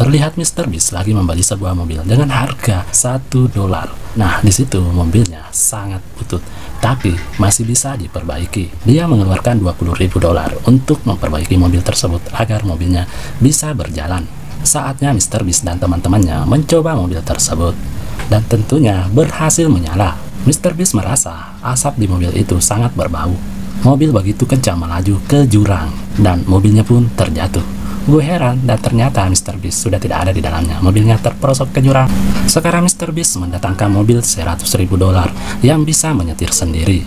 terlihat Mr. Beast lagi membeli sebuah mobil dengan harga $1. Nah, di situ mobilnya sangat butut, tapi masih bisa diperbaiki. Dia mengeluarkan $20.000 untuk memperbaiki mobil tersebut agar mobilnya bisa berjalan. Saatnya Mr. Beast dan teman-temannya mencoba mobil tersebut, dan tentunya berhasil menyala. Mr. Beast merasa asap di mobil itu sangat berbau. Mobil begitu kencang melaju ke jurang, dan mobilnya pun terjatuh. Gue heran, dan ternyata Mr. Beast sudah tidak ada di dalamnya. Mobilnya terperosok ke jurang. Sekarang Mr. Beast mendatangkan mobil $100.000 yang bisa menyetir sendiri.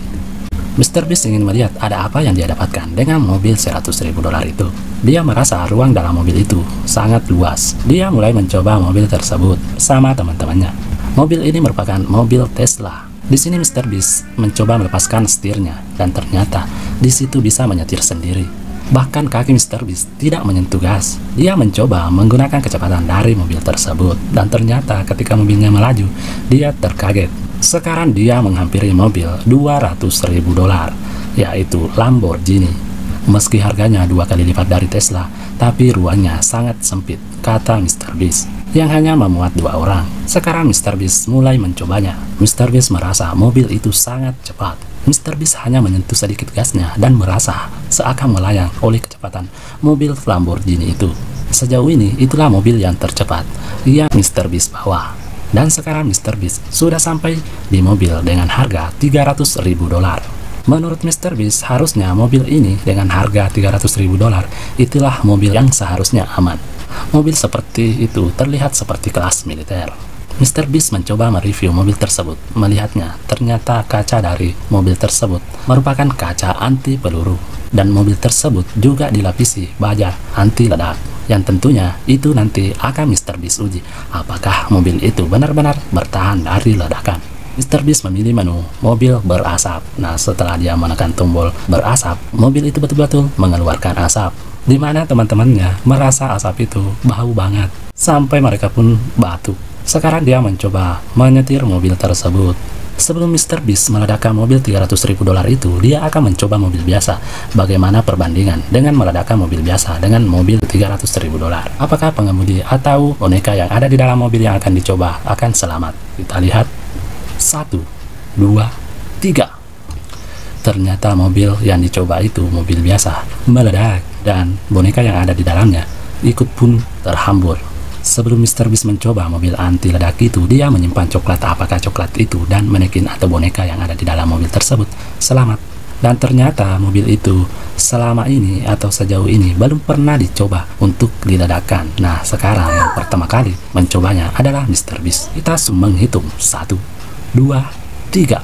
Mr. Beast ingin melihat ada apa yang dia dapatkan dengan mobil $100.000 itu. Dia merasa ruang dalam mobil itu sangat luas. Dia mulai mencoba mobil tersebut bersama teman-temannya. Mobil ini merupakan mobil Tesla. Di sini Mr. Beast mencoba melepaskan setirnya, dan ternyata di situ bisa menyetir sendiri. Bahkan kaki Mr. Beast tidak menyentuh gas. Dia mencoba menggunakan kecepatan dari mobil tersebut, dan ternyata ketika mobilnya melaju, dia terkaget. Sekarang dia menghampiri mobil $200.000, yaitu Lamborghini. Meski harganya 2 kali lipat dari Tesla, tapi ruangnya sangat sempit, kata Mr. Beast, yang hanya memuat 2 orang. Sekarang Mr. Beast mulai mencobanya. Mr. Beast merasa mobil itu sangat cepat. Mr. Beast hanya menyentuh sedikit gasnya dan merasa seakan melayang oleh kecepatan mobil Lamborghini itu. Sejauh ini, itulah mobil yang tercepat yang Mr. Beast bawa. Dan sekarang Mr. Beast sudah sampai di mobil dengan harga $300.000. Menurut Mr. Beast, harusnya mobil ini dengan harga $300.000 itulah mobil yang seharusnya aman. Mobil seperti itu terlihat seperti kelas militer. Mr. Beast mencoba mereview mobil tersebut. Melihatnya, ternyata kaca dari mobil tersebut merupakan kaca anti peluru. Dan mobil tersebut juga dilapisi baja anti ledak. Yang tentunya itu nanti akan Mr. Beast uji apakah mobil itu benar-benar bertahan dari ledakan. Mr. Beast memilih menu mobil berasap. Nah, setelah dia menekan tombol berasap, mobil itu betul-betul mengeluarkan asap, di mana teman-temannya merasa asap itu bau banget, sampai mereka pun batuk. Sekarang dia mencoba menyetir mobil tersebut. Sebelum Mr. Beast meledakkan mobil $300.000 itu, dia akan mencoba mobil biasa. Bagaimana perbandingan dengan meledakkan mobil biasa dengan mobil $300.000? Apakah pengemudi atau boneka yang ada di dalam mobil yang akan dicoba akan selamat? Kita lihat. 1, 2, 3. Ternyata mobil yang dicoba itu mobil biasa meledak, dan boneka yang ada di dalamnya ikut pun terhambur. Sebelum Mr. Beast mencoba mobil anti ledak itu, dia menyimpan coklat. Apakah coklat itu dan manekin atau boneka yang ada di dalam mobil tersebut selamat? Dan ternyata mobil itu selama ini atau sejauh ini belum pernah dicoba untuk diledakkan. Nah, sekarang yang pertama kali mencobanya adalah Mr. Beast. Kita menghitung 1, 2, 3.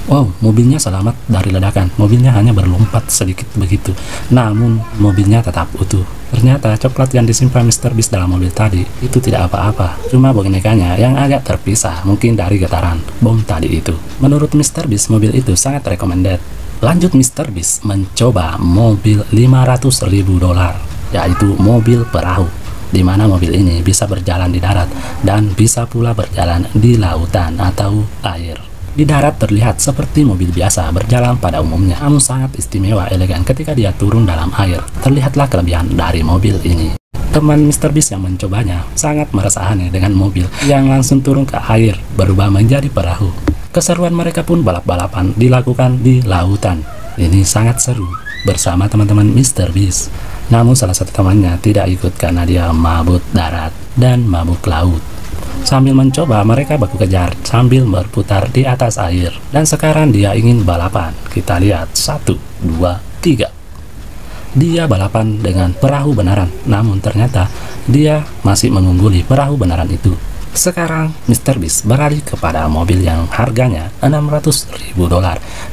Wow, mobilnya selamat dari ledakan. Mobilnya hanya berlompat sedikit begitu, namun mobilnya tetap utuh. Ternyata coklat yang disimpan Mr. Beast dalam mobil tadi itu tidak apa-apa, cuma bonekanya yang agak terpisah, mungkin dari getaran bom tadi itu. Menurut Mr. Beast, mobil itu sangat recommended. Lanjut, Mr. Beast mencoba mobil $500.000, yaitu mobil perahu, di mana mobil ini bisa berjalan di darat dan bisa pula berjalan di lautan atau air. Di darat terlihat seperti mobil biasa berjalan pada umumnya, namun sangat istimewa elegan ketika dia turun dalam air. Terlihatlah kelebihan dari mobil ini. Teman Mr. Beast yang mencobanya sangat merasa aneh dengan mobil yang langsung turun ke air berubah menjadi perahu. Keseruan mereka pun balap-balapan dilakukan di lautan. Ini sangat seru bersama teman-teman Mr. Beast. Namun salah satu temannya tidak ikut karena dia mabuk darat dan mabuk laut. Sambil mencoba, mereka baku kejar sambil berputar di atas air. Dan sekarang dia ingin balapan. Kita lihat. 1, 2, 3. Dia balapan dengan perahu beneran, namun ternyata dia masih mengungguli perahu beneran itu. Sekarang Mr. Beast beralih kepada mobil yang harganya $600.000,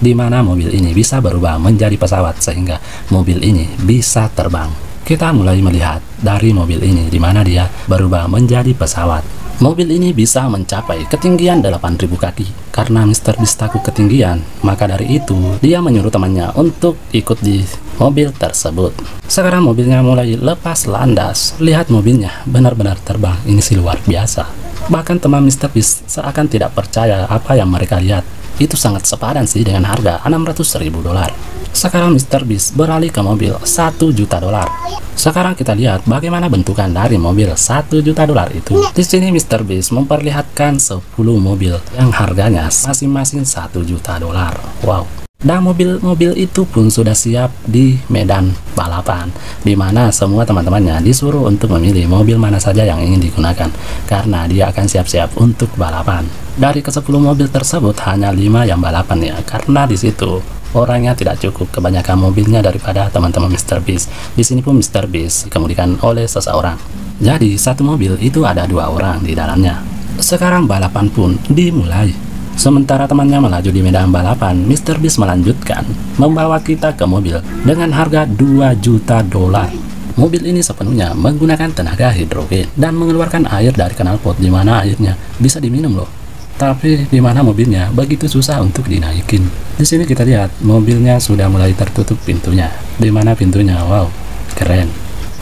di mana mobil ini bisa berubah menjadi pesawat sehingga mobil ini bisa terbang. Kita mulai melihat dari mobil ini di mana dia berubah menjadi pesawat. Mobil ini bisa mencapai ketinggian 8.000 kaki. Karena Mr. Beast takut ketinggian, maka dari itu dia menyuruh temannya untuk ikut di mobil tersebut. Sekarang mobilnya mulai lepas landas. Lihat mobilnya benar-benar terbang. Ini sih luar biasa. Bahkan teman Mr. Beast seakan tidak percaya apa yang mereka lihat. Itu sangat sepadan sih dengan harga 600.000 dolar. Sekarang MrBeast beralih ke mobil 1 juta dolar. Sekarang kita lihat bagaimana bentukan dari mobil 1 juta dolar itu. Di sini MrBeast memperlihatkan 10 mobil yang harganya masing-masing 1 juta dolar. Wow. Dan mobil-mobil itu pun sudah siap di medan balapan, di mana semua teman-temannya disuruh untuk memilih mobil mana saja yang ingin digunakan, karena dia akan siap-siap untuk balapan. Dari ke-10 mobil tersebut hanya 5 yang balapan ya, karena di situ orangnya tidak cukup, kebanyakan mobilnya daripada teman-teman MrBeast. Di sini pun MrBeast dikemudikan oleh seseorang. Jadi satu mobil itu ada 2 orang di dalamnya. Sekarang balapan pun dimulai. Sementara temannya melaju di medan balapan, MrBeast melanjutkan membawa kita ke mobil dengan harga 2 juta dolar. Mobil ini sepenuhnya menggunakan tenaga hidrogen dan mengeluarkan air dari knalpot, di mana airnya bisa diminum loh. Tapi di mana mobilnya begitu susah untuk dinaikin. Di sini kita lihat mobilnya sudah mulai tertutup pintunya. Di mana pintunya, wow, keren.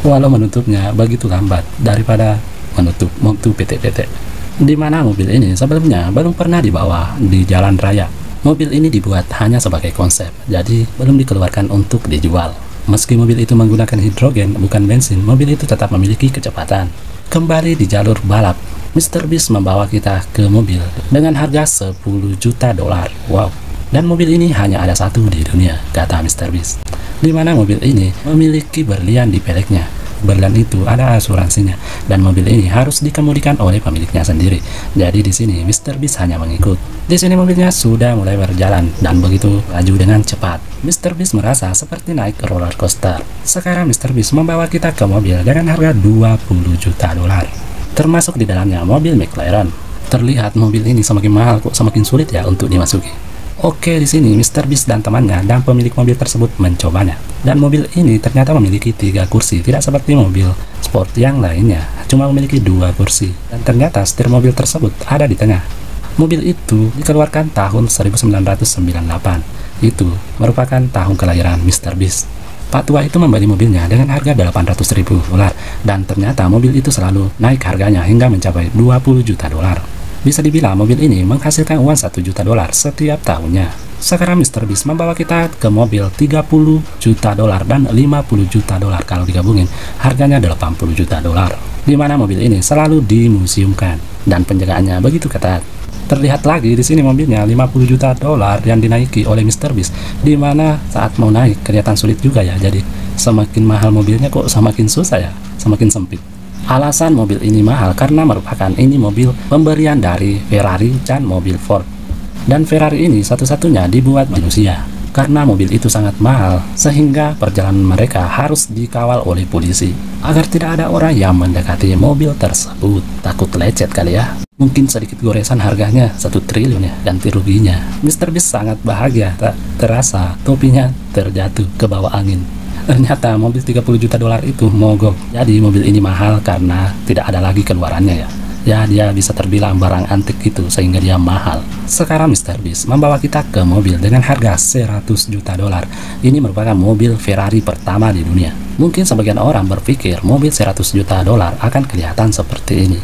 Walau menutupnya begitu lambat daripada menutup PT-PT. Di mana mobil ini sebelumnya belum pernah dibawa di jalan raya. Mobil ini dibuat hanya sebagai konsep, jadi belum dikeluarkan untuk dijual. Meski mobil itu menggunakan hidrogen bukan bensin, mobil itu tetap memiliki kecepatan. Kembali di jalur balap, MrBeast membawa kita ke mobil dengan harga 10 juta dolar. Wow. Dan mobil ini hanya ada satu di dunia, kata MrBeast. Di mana mobil ini memiliki berlian di peleknya. Berlian itu ada asuransinya, dan mobil ini harus dikemudikan oleh pemiliknya sendiri. Jadi di sini MrBeast hanya mengikut. Di sini mobilnya sudah mulai berjalan dan begitu laju dengan cepat. MrBeast merasa seperti naik roller coaster. Sekarang MrBeast membawa kita ke mobil dengan harga 20 juta dolar. Termasuk di dalamnya mobil McLaren. Terlihat mobil ini semakin mahal kok semakin sulit ya untuk dimasuki. Oke, di sini MrBeast dan temannya dan pemilik mobil tersebut mencobanya. Dan mobil ini ternyata memiliki 3 kursi, tidak seperti mobil sport yang lainnya, cuma memiliki 2 kursi. Dan ternyata setir mobil tersebut ada di tengah. Mobil itu dikeluarkan tahun 1998. Itu merupakan tahun kelahiran MrBeast. Pak tua itu membeli mobilnya dengan harga 800.000 dolar, dan ternyata mobil itu selalu naik harganya hingga mencapai 20 juta dolar. Bisa dibilang mobil ini menghasilkan uang 1 juta dolar setiap tahunnya. Sekarang MrBeast membawa kita ke mobil 30 juta dolar dan 50 juta dolar kalau digabungin harganya 80 juta dolar. Di mana mobil ini selalu dimuseumkan dan penjagaannya begitu ketat. Terlihat lagi di sini mobilnya 50 juta dolar yang dinaiki oleh MrBeast. Di mana saat mau naik kelihatan sulit juga ya. Jadi semakin mahal mobilnya kok semakin susah ya, semakin sempit. Alasan mobil ini mahal karena merupakan ini mobil pemberian dari Ferrari dan mobil Ford. Dan Ferrari ini satu-satunya dibuat manusia. Karena mobil itu sangat mahal, sehingga perjalanan mereka harus dikawal oleh polisi agar tidak ada orang yang mendekati mobil tersebut. Takut lecet kali ya. Mungkin sedikit goresan harganya 1 triliun ya ganti ruginya. MrBeast sangat bahagia, tak terasa topinya terjatuh ke bawah angin. Ternyata mobil 30 juta dolar itu mogok. Jadi mobil ini mahal karena tidak ada lagi keluarannya ya. Ya dia bisa terbilang barang antik gitu sehingga dia mahal. Sekarang MrBeast membawa kita ke mobil dengan harga 100 juta dolar. Ini merupakan mobil Ferrari pertama di dunia. Mungkin sebagian orang berpikir mobil 100 juta dolar akan kelihatan seperti ini.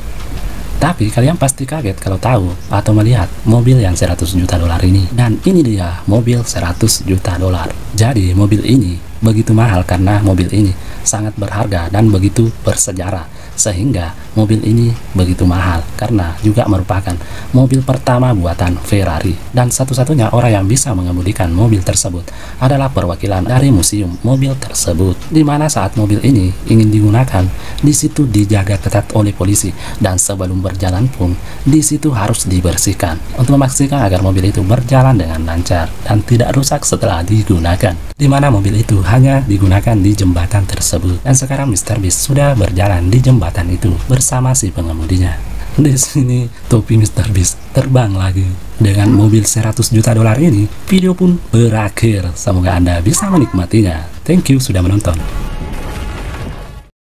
Tapi kalian pasti kaget kalau tahu atau melihat mobil yang 100 juta dolar ini. Dan ini dia mobil 100 juta dolar. Jadi mobil ini begitu mahal karena mobil ini sangat berharga dan begitu bersejarah, sehingga mobil ini begitu mahal karena juga merupakan mobil pertama buatan Ferrari. Dan satu-satunya orang yang bisa mengemudikan mobil tersebut adalah perwakilan dari museum mobil tersebut, di mana saat mobil ini ingin digunakan, di situ dijaga ketat oleh polisi, dan sebelum berjalan pun di situ harus dibersihkan untuk memastikan agar mobil itu berjalan dengan lancar dan tidak rusak setelah digunakan, di mana mobil itu hanya digunakan di jembatan tersebut. Dan sekarang MrBeast sudah berjalan di jembatan itu bersama si pengemudinya. Di sini topi MrBeast terbang lagi. Dengan mobil 100 juta dolar ini, video pun berakhir. Semoga Anda bisa menikmatinya. Thank you sudah menonton.